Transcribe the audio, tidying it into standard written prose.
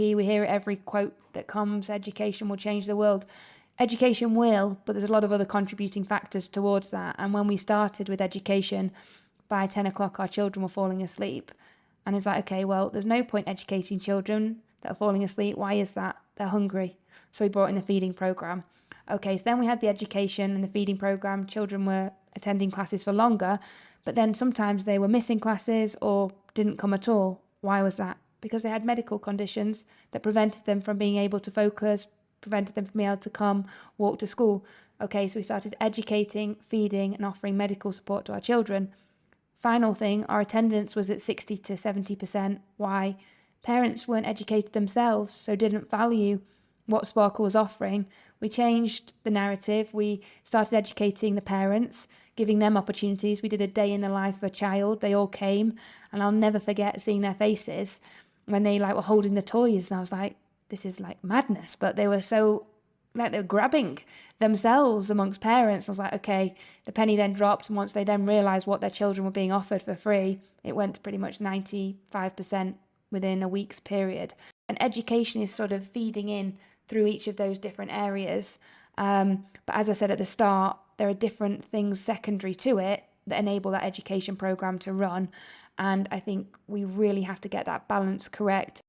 We hear every quote that comes, education will change the world. Education will, but there's a lot of other contributing factors towards that. And when we started with education, by 10 o'clock, our children were falling asleep. And it's like, okay, well, there's no point educating children that are falling asleep. Why is that? They're hungry. So we brought in the feeding program. Okay, so then we had the education and the feeding program. Children were attending classes for longer, but then sometimes they were missing classes or didn't come at all. Why was that? Because they had medical conditions that prevented them from being able to focus, prevented them from being able to come, walk to school. Okay, so we started educating, feeding, and offering medical support to our children. Final thing, our attendance was at 60 to 70%. Why? Parents weren't educated themselves, so didn't value what Sparkle was offering. We changed the narrative. We started educating the parents, giving them opportunities. We did a day in the life of a child. They all came, and I'll never forget seeing their faces when they were holding the toys, and I was like, this is like madness. But they were so they were grabbing themselves amongst parents. I was like, okay, the penny then dropped, and once they then realised what their children were being offered for free, it went to pretty much 95% within a week's period. And education is sort of feeding in through each of those different areas. But as I said at the start, there are different things secondary to it that enable that education programme to run. And I think we really have to get that balance correct.